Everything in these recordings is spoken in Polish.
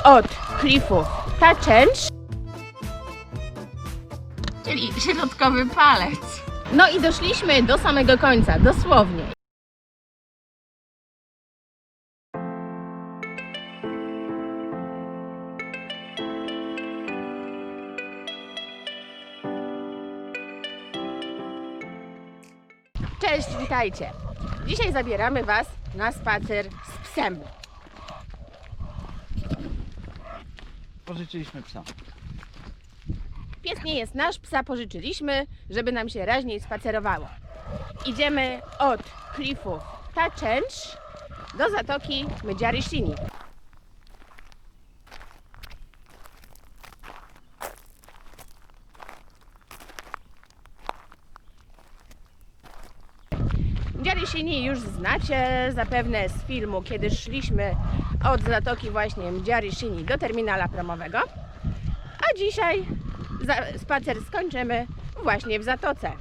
od klifów Taczenc, czyli środkowy palec. no i doszliśmy do samego końca, dosłownie. Cześć, witajcie! Dzisiaj zabieramy Was na spacer z psem. Pożyczyliśmy psa. Pies nie jest nasz, psa pożyczyliśmy, żeby nam się raźniej spacerowało. Idziemy od klifów Taczenc do zatoki Mdziary-Sini. Mdziary-Sini już znacie zapewne z filmu, kiedy szliśmy od zatoki właśnie Mdziary-Sini do terminala promowego. A dzisiaj spacer skończymy właśnie w zatoce.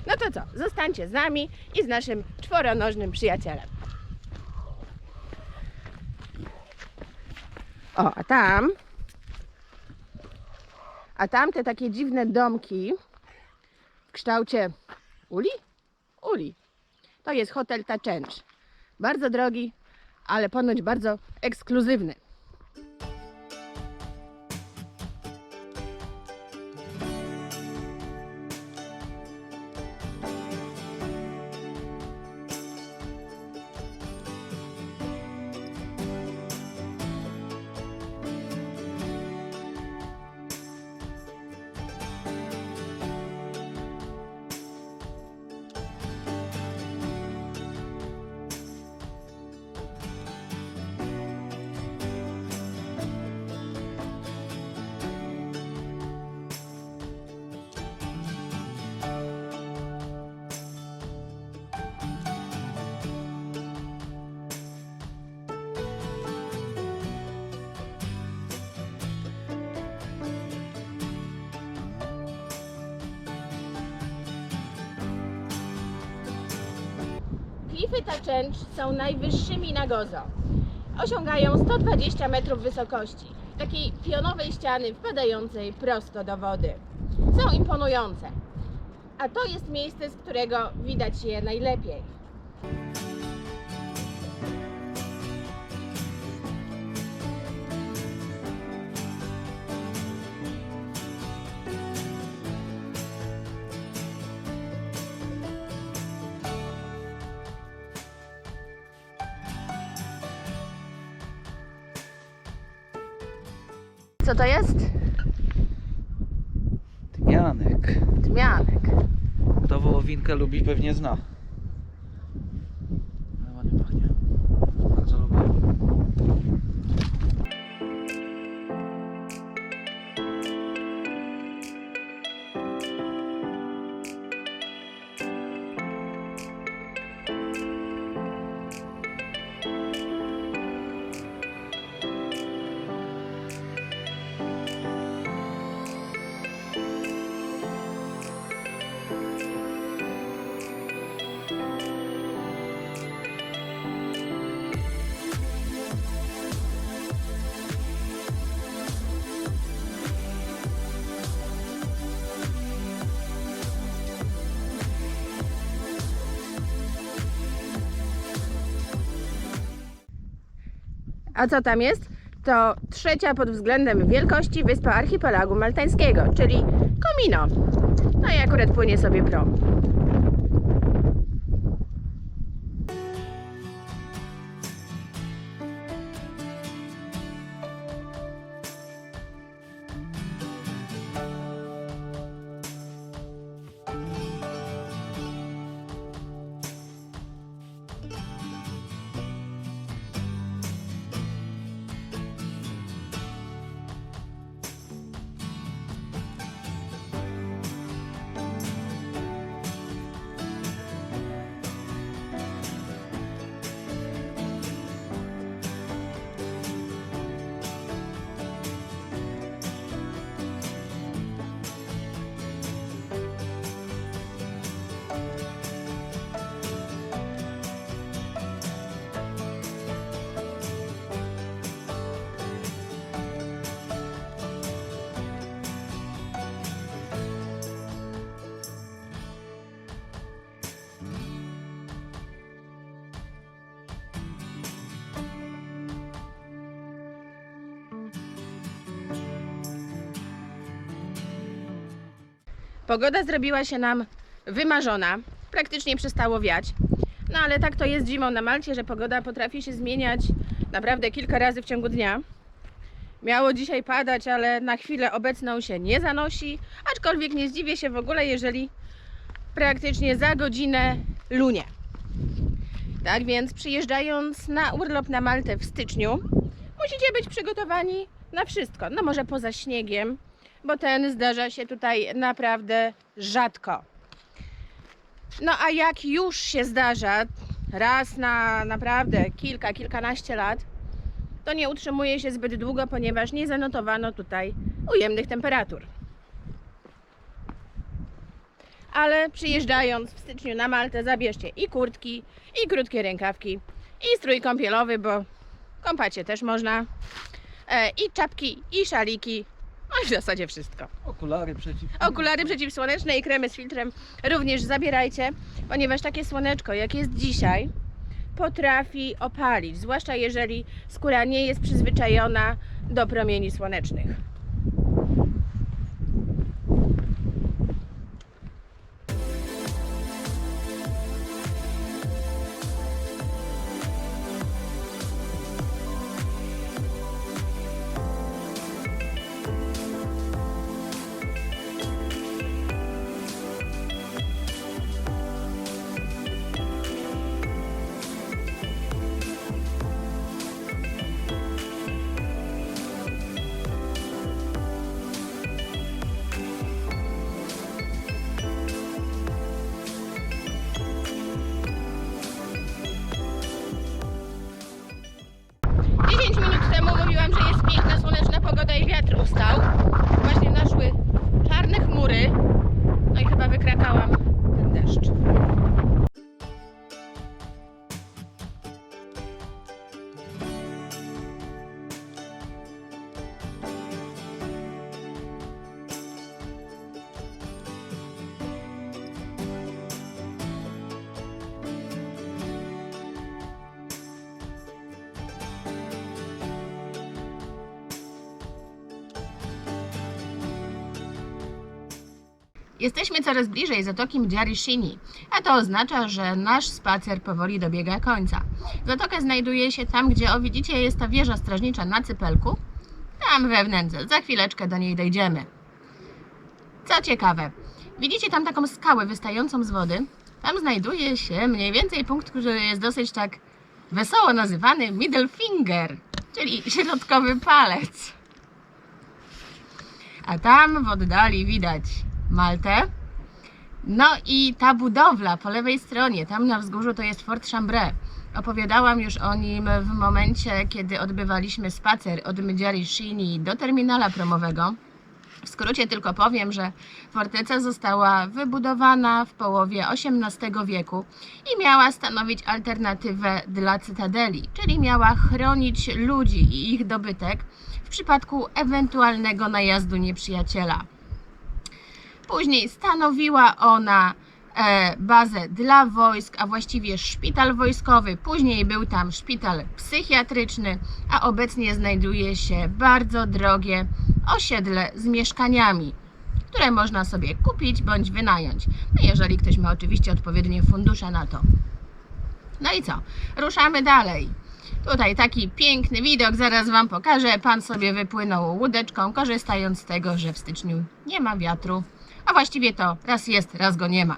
No to co, zostańcie z nami i z naszym czworonożnym przyjacielem. O, a tam te takie dziwne domki w kształcie uli? Uli. To jest hotel Taczenc. Bardzo drogi, ale ponoć bardzo ekskluzywny. Klify Taczenc są najwyższymi na Gozo. Osiągają 120 metrów wysokości, takiej pionowej ściany wpadającej prosto do wody. Są imponujące. A to jest miejsce, z którego widać je najlepiej. Co to jest? Tymianek. Tmianek. Kto wołowinkę lubi, pewnie zna. Ale ładnie pachnie. Bardzo lubię. A co tam jest? To trzecia pod względem wielkości wyspa archipelagu maltańskiego, czyli Comino. No i akurat płynie sobie prom. Pogoda zrobiła się nam wymarzona, praktycznie przestało wiać. No ale tak to jest zimą na Malcie, że pogoda potrafi się zmieniać naprawdę kilka razy w ciągu dnia. Miało dzisiaj padać, ale na chwilę obecną się nie zanosi, aczkolwiek nie zdziwię się w ogóle, jeżeli praktycznie za godzinę lunie. Tak więc przyjeżdżając na urlop na Maltę w styczniu, musicie być przygotowani na wszystko. No może poza śniegiem, bo ten zdarza się tutaj naprawdę rzadko. No a jak już się zdarza raz na naprawdę kilkanaście lat, to nie utrzymuje się zbyt długo, ponieważ nie zanotowano tutaj ujemnych temperatur. Ale przyjeżdżając w styczniu na Maltę, zabierzcie i kurtki, i krótkie rękawki, i strój kąpielowy, bo kąpać się też można, i czapki, i szaliki, no i w zasadzie wszystko. Okulary przeciwsłoneczne i kremy z filtrem również zabierajcie, ponieważ takie słoneczko, jak jest dzisiaj, potrafi opalić, zwłaszcza jeżeli skóra nie jest przyzwyczajona do promieni słonecznych. Piękna, słoneczna pogoda i wiatr ustał. Właśnie naszły czarne chmury. No i chyba wykrakałam ten deszcz. Jesteśmy coraz bliżej Zatoki Mdziary Shini, a to oznacza, że nasz spacer powoli dobiega końca. Zatoka znajduje się tam, gdzie widzicie, jest ta wieża strażnicza na cypelku. Tam we wnętrze, za chwileczkę do niej dojdziemy. Co ciekawe, widzicie tam taką skałę wystającą z wody? Tam znajduje się mniej więcej punkt, który jest dosyć tak wesoło nazywany middle finger, czyli środkowy palec. A tam w oddali widać Maltę. No i ta budowla po lewej stronie, tam na wzgórzu, to jest Fort Chambray. Opowiadałam już o nim w momencie, kiedy odbywaliśmy spacer od Mdziary Shini do terminala promowego. W skrócie tylko powiem, że forteca została wybudowana w połowie XVIII wieku i miała stanowić alternatywę dla cytadeli, czyli miała chronić ludzi i ich dobytek w przypadku ewentualnego najazdu nieprzyjaciela. Później stanowiła ona bazę dla wojsk, a właściwie szpital wojskowy. Później był tam szpital psychiatryczny, a obecnie znajduje się bardzo drogie osiedle z mieszkaniami, które można sobie kupić bądź wynająć. No jeżeli ktoś ma oczywiście odpowiednie fundusze na to. No i co? Ruszamy dalej. Tutaj taki piękny widok, zaraz Wam pokażę. Pan sobie wypłynął łódeczką, korzystając z tego, że w styczniu nie ma wiatru. A właściwie to raz jest, raz go nie ma.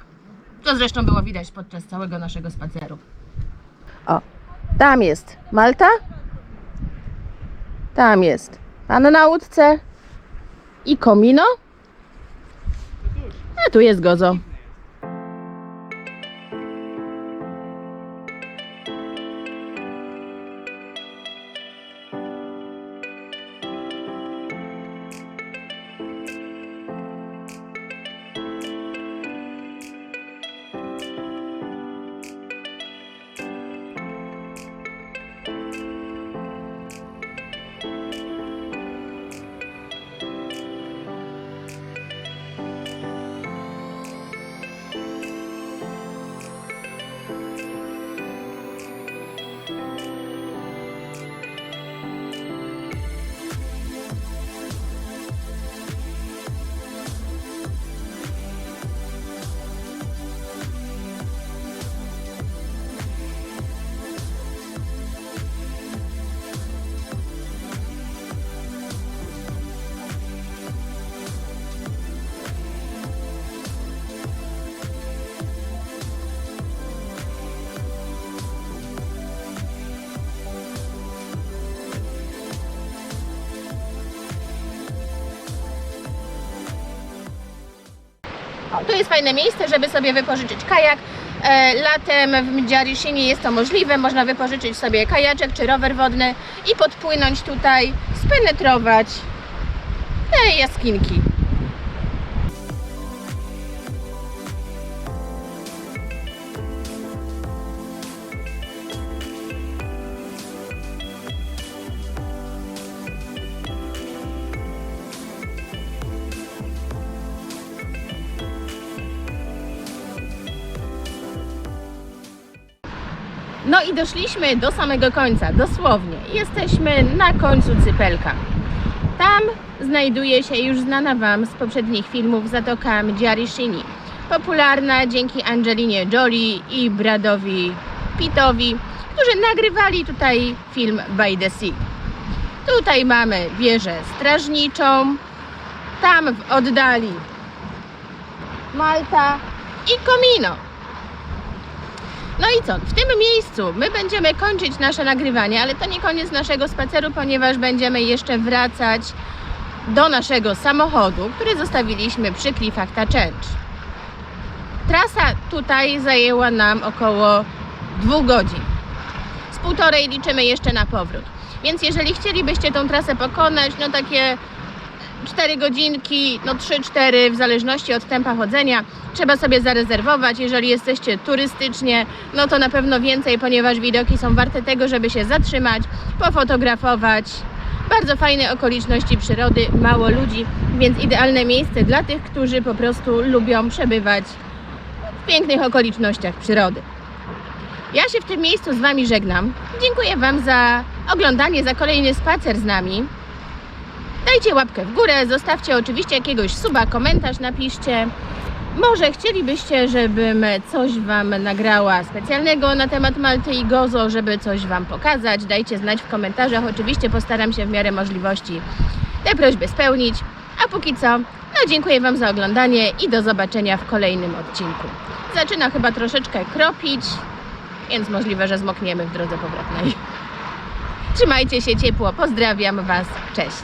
To zresztą było widać podczas całego naszego spaceru. O, tam jest Malta. Tam jest pan na łódce i komino. A tu jest Gozo. Tu jest fajne miejsce, żeby sobie wypożyczyć kajak. Latem w Mdziaryszyni jest to możliwe, można wypożyczyć sobie kajaczek czy rower wodny i podpłynąć tutaj, spenetrować te jaskinki. No i doszliśmy do samego końca, dosłownie. Jesteśmy na końcu Cypelka. Tam znajduje się już znana Wam z poprzednich filmów Zatoka Mdziaryszyni. Popularna dzięki Angelinie Jolie i Bradowi Pittowi, którzy nagrywali tutaj film By the Sea. Tutaj mamy wieżę strażniczą, tam w oddali Malta i Comino. No i co? W tym miejscu my będziemy kończyć nasze nagrywanie, ale to nie koniec naszego spaceru, ponieważ będziemy jeszcze wracać do naszego samochodu, który zostawiliśmy przy klifach Taczencz. Trasa tutaj zajęła nam około 2 godzin. Z 1,5 liczymy jeszcze na powrót. Więc jeżeli chcielibyście tą trasę pokonać, no takie 4 godzinki, no 3-4 w zależności od tempa chodzenia, trzeba sobie zarezerwować. Jeżeli jesteście turystycznie, no to na pewno więcej, ponieważ widoki są warte tego, żeby się zatrzymać, pofotografować. Bardzo fajne okoliczności przyrody, mało ludzi, więc idealne miejsce dla tych, którzy po prostu lubią przebywać w pięknych okolicznościach przyrody. Ja się w tym miejscu z Wami żegnam. Dziękuję Wam za oglądanie, za kolejny spacer z nami. Dajcie łapkę w górę, zostawcie oczywiście jakiegoś suba, komentarz napiszcie. Może chcielibyście, żebym coś Wam nagrała specjalnego na temat Malty i Gozo, żeby coś Wam pokazać. Dajcie znać w komentarzach, oczywiście postaram się w miarę możliwości te prośby spełnić. A póki co, no dziękuję Wam za oglądanie i do zobaczenia w kolejnym odcinku. Zaczyna chyba troszeczkę kropić, więc możliwe, że zmokniemy w drodze powrotnej. Trzymajcie się ciepło, pozdrawiam Was, cześć!